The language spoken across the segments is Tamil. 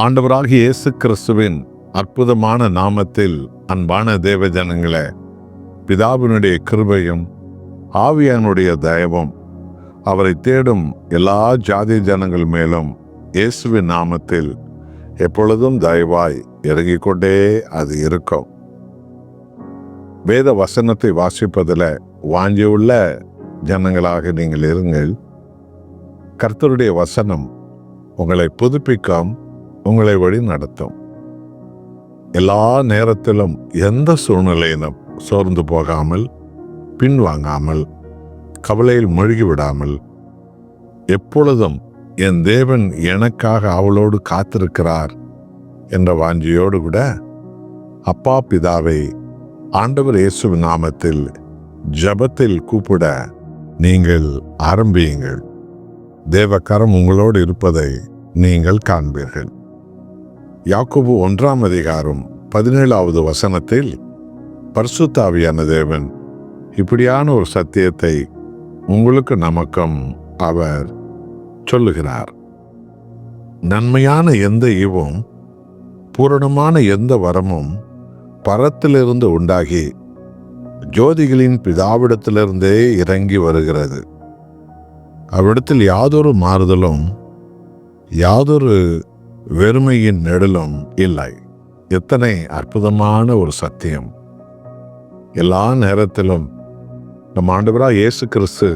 ஆண்டவராகிய இயேசு கிறிஸ்துவின் அற்புதமான நாமத்தில் அன்பான தேவ ஜனங்களே, பிதாவினுடைய கிருபையும் ஆவியானுடைய தயவும் அவரை தேடும் எல்லா ஜாதி ஜனங்கள் மேலும் இயேசுவின் நாமத்தில் எப்பொழுதும் தயவாய் இறங்கிக் கொண்டே அது இருக்கும். வேத வசனத்தை வாசிப்பதில் வாஞ்சியுள்ள ஜனங்களாக நீங்கள் இருங்கள். கர்த்தருடைய வசனம் உங்களை புதுப்பிக்கும், உங்களை வழி நடத்தும். எல்லா நேரத்திலும் எந்த சூழ்நிலையிலும் சோர்ந்து போகாமல், பின்வாங்காமல், கவலையில் மூழ்கிவிடாமல், எப்பொழுதும் என் தேவன் எனக்காக அவளோடு காத்திருக்கிறார் என்ற வாஞ்சியோடு கூட அப்பா பிதாவை ஆண்டவர் இயேசுவின் நாமத்தில் ஜெபத்தில் கூப்பிட நீங்கள் ஆரம்பியுங்கள். தேவக்கரம் உங்களோடு இருப்பதை நீங்கள் காண்பீர்கள். யாக்கோபு 1ஆம் அதிகாரம் 17வது வசனத்தில் பரிசுத்த ஆவியான தேவன் இப்படியான ஒரு சத்தியத்தை உங்களுக்கு நமக்கும் அவர் சொல்லுகிறார். நன்மையான எந்த ஈவும் பூரணமான எந்த வரமும் பரத்திலிருந்து உண்டாகி ஜோதிகளின் பிதாவிடத்திலிருந்தே இறங்கி வருகிறது. அவ்விடத்தில் யாதொரு மாறுதலும் யாதொரு வெறுமையின் நெடலும் இல்லை. எத்தனை அற்புதமான ஒரு சத்தியம்! எல்லா நேரத்திலும் நம் ஆண்டவராகிய இயேசு கிறிஸ்து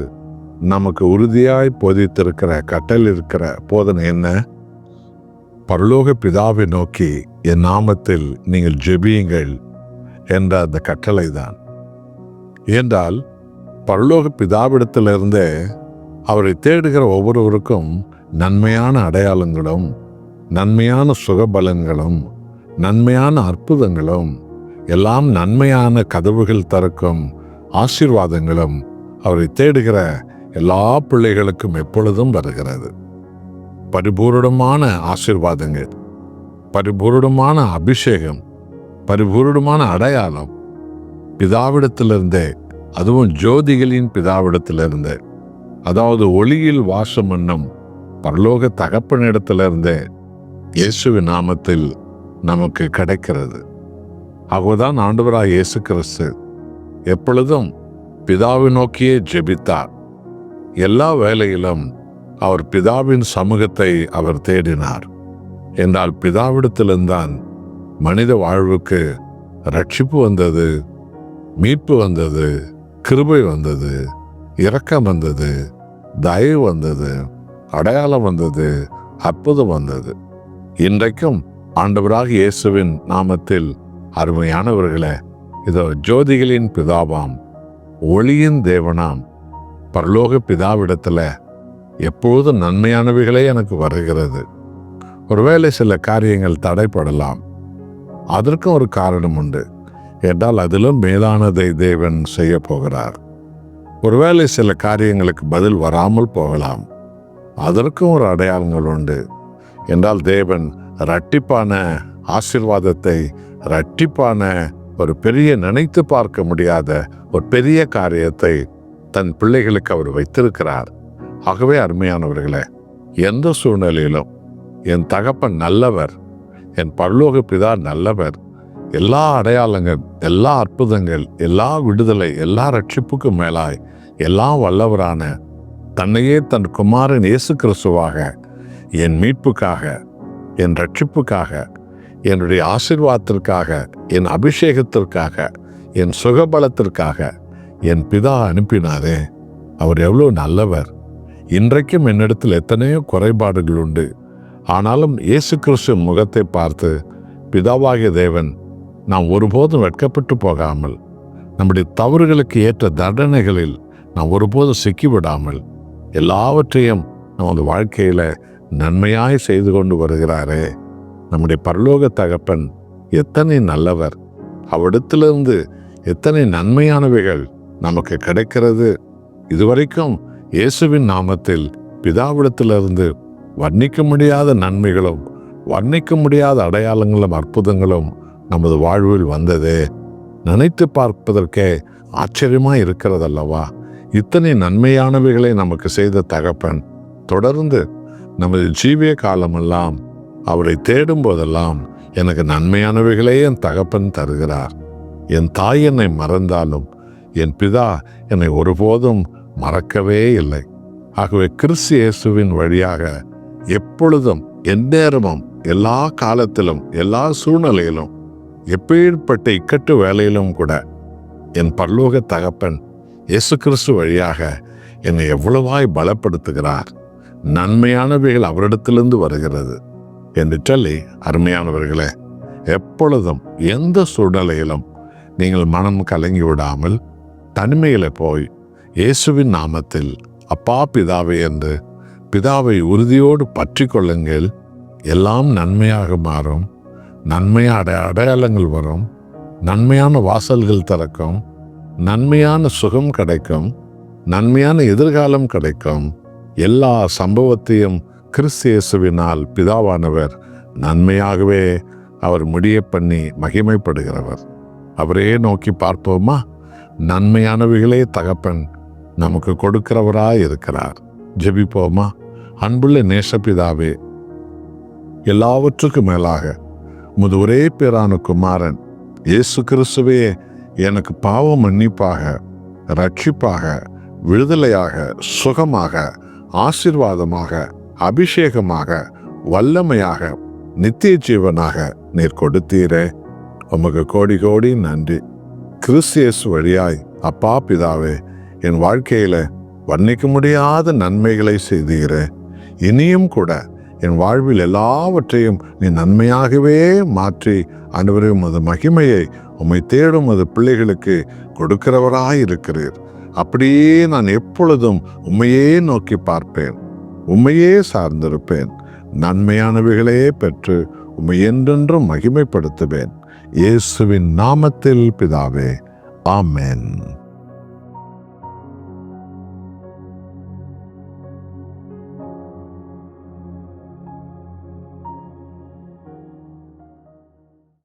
நமக்கு உறுதியாய் போதித்திருக்கிற கட்டளை இருக்கிற போதனை என்ன? பரலோக பிதாவை நோக்கி என் நாமத்தில் நீங்கள் ஜெபியுங்கள் என்ற அந்த கட்டளை தான். என்றால் பரலோக பிதாவிடத்திலிருந்தே அவரை தேடுகிற ஒவ்வொருவருக்கும் நன்மையான அடையாளங்களும், நன்மையான சுகபலன்களும், நன்மையான அற்புதங்களும், எல்லாம் நன்மையான கதவுகள் திறக்கும் ஆசீர்வாதங்களும் அவரை தேடுகிற எல்லா பிள்ளைகளுக்கும் எப்பொழுதும் வருகிறது. பரிபூரணமான ஆசீர்வாதங்கள், பரிபூரணமான அபிஷேகம், பரிபூரணமான அடையாளம் பிதாவிடத்திலிருந்தே, அதுவும் ஜோதிகளின் பிதாவிடத்திலிருந்தே, அதாவது ஒளியில் வாசம் என்னும் பரலோக தகப்பனிடத்திலிருந்தே இயேசுவின் நாமத்தில் நமக்கு கிடைக்கிறது. ஆகவேதான் ஆண்டவராகிய இயேசு கிறிஸ்து எப்பொழுதும் பிதாவை நோக்கியே ஜெபித்தார். எல்லா வேளையிலும் அவர் பிதாவின் சமூகத்தை அவர் தேடினார். என்றால் பிதாவிடத்திலிருந்தான் மனித வாழ்வுக்கு ரட்சிப்பு வந்தது, மீட்பு வந்தது, கிருபை வந்தது, இரக்கம் வந்தது, தயவு வந்தது, அடையாளம் வந்தது, அற்புதம் வந்தது. இன்றைக்கும் ஆண்டவராகிய இயேசுவின் நாமத்தில் அருமையானவர்களே, இதோ ஜோதிகளின் பிதாவாம் ஒளியின் தேவனாம் பரலோக பிதாவிடத்துல எப்போதும் நன்மையானவைகளே எனக்கு வருகிறது. ஒருவேளை சில காரியங்கள் தடைப்படலாம், அதற்கும் ஒரு காரணம் உண்டு. என்றால் அதிலும் மேலானதை தேவன் செய்ய போகிறார். ஒருவேளை சில காரியங்களுக்கு பதில் வராமல் போகலாம், அதற்கும் ஒரு அடையாளங்கள் உண்டு. என்றால் தேவன் இரட்டிப்பான ஆசீர்வாதத்தை, இரட்டிப்பான ஒரு பெரிய நினைத்து பார்க்க முடியாத ஒரு பெரிய காரியத்தை தன் பிள்ளைகளுக்கு அவர் வைத்திருக்கிறார். ஆகவே அருமையானவர்களே, எந்த சூழ்நிலையிலும் என் தகப்பன் நல்லவர், என் பரலோக பிதா நல்லவர், எல்லா அடையாளங்கள், எல்லா அற்புதங்கள், எல்லா விடுதலை, எல்லா ரட்சிப்புக்கும் மேலாய் எல்லாம் வல்லவரான தன்னையே தன் குமாரன் இயேசு கிறிஸ்துவாக என் மீட்புக்காக, என் ரட்சிப்புக்காக, என்னுடைய ஆசீர்வாதத்திற்காக, என் அபிஷேகத்திற்காக, என் சுகபலத்திற்காக என் பிதா அனுப்பினாரே. அவர் எவ்வளோ நல்லவர்! இன்றைக்கும் என்னிடத்தில் எத்தனையோ குறைபாடுகள் உண்டு. ஆனாலும் இயேசு கிறிஸ்துவின் முகத்தை பார்த்து பிதாவாகிய தேவன் நாம் ஒருபோதும் வெட்கப்பட்டு போகாமல், நம்முடைய தவறுகளுக்கு ஏற்ற தண்டனைகளில் நாம் ஒருபோதும் சிக்கிவிடாமல் எல்லாவற்றையும் நமது வாழ்க்கையில நன்மையாய் செய்து கொண்டு வருகிறாரே. நம்முடைய பரலோக தகப்பன் எத்தனை நல்லவர்! அவ்விடத்திலிருந்து எத்தனை நன்மையானவைகள் நமக்கு கிடைக்கிறது. இதுவரைக்கும் இயேசுவின் நாமத்தில் பிதாவிடத்திலிருந்து வர்ணிக்க முடியாத நன்மைகளும், வர்ணிக்க முடியாத அடையாளங்களும், அற்புதங்களும் நமது வாழ்வில் வந்ததே. நினைத்து பார்ப்பதற்கே ஆச்சரியமாய் இருக்கிறதல்லவா? இத்தனை நன்மையானவைகளை நமக்கு செய்த தகப்பன் தொடர்ந்து நமது ஜீவிய காலமெல்லாம் அவரை தேடும் போதெல்லாம் எனக்கு நன்மையானவைகளே என் தகப்பன் தருகிறார். என் தாய் என்னை மறந்தாலும் என் பிதா என்னை ஒருபோதும் மறக்கவே இல்லை. ஆகவே கிறிஸ்து இயேசுவின் வழியாக எப்பொழுதும் எந்நேரமும் எல்லா காலத்திலும் எல்லா சூழ்நிலையிலும் எப்பேற்பட்ட இக்கட்டு வேலையிலும் கூட என் பரலோக தகப்பன் இயேசு கிறிஸ்து வழியாக என்னை எவ்வளவாய் பலப்படுத்துகிறார். நன்மையானவைகள் அவரிடத்திலிருந்து வருகிறது என்று சொல்லி, அருமையானவர்களே, எப்பொழுதும் எந்த சூழ்நிலையிலும் நீங்கள் மனம் கலங்கி விடாமல் தனிமையில போய் இயேசுவின் நாமத்தில் அப்பா பிதாவே என்று பிதாவை உறுதியோடு பற்றி கொள்ளுங்கள். எல்லாம் நன்மையாக மாறும். நன்மையான அடையாளங்கள் வரும். நன்மையான வாசல்கள் திறக்கும். நன்மையான சுகம் கிடைக்கும். நன்மையான எதிர்காலம் கிடைக்கும். எல்லா சம்பவத்தையும் கிறிஸ்து இயேசுவினால் பிதாவானவர் நன்மையாகவே அவர் முடிய பண்ணி மகிமைப்படுகிறவர். அவரே நோக்கி பார்ப்போமா? நன்மையானவைகளே தகப்பன் நமக்கு கொடுக்கிறவராய் இருக்கிறார். ஜெபிப்போமா? அன்புள்ள நேசபிதாவே, எல்லாவற்றுக்கும் மேலாக உமது ஒரே பேரான குமாரன் இயேசு கிறிஸ்துவே எனக்கு பாவ மன்னிப்பாக, ரட்சிப்பாக, விடுதலையாக, சுகமாக, ஆசீர்வாதமாக, அபிஷேகமாக, வல்லமையாக, நித்திய ஜீவனாக நீர் கொடுத்தீரே. உமக்கு கோடி கோடி நன்றி. கிறிஸ்து இயேசு வழியாய் அப்பா பிதாவே, என் வாழ்க்கையில வர்ணிக்க முடியாத நன்மைகளை செய்தீரே. இனியும் கூட என் வாழ்வில் எல்லாவற்றையும் நீ நன்மையாகவே மாற்றி ஆண்டவரே உமது மகிமையை உம்மை தேடும் அது பிள்ளைகளுக்கு கொடுக்கிறவராயிருக்கிறீர். அப்படியே நான் எப்பொழுதும் உம்மையே நோக்கி பார்ப்பேன், உம்மையே சார்ந்திருப்பேன். நன்மையானவைகளே பெற்று உம்மை என்றென்றும் மகிமைப்படுத்துவேன். இயேசுவின் நாமத்தில் பிதாவே, ஆமென்.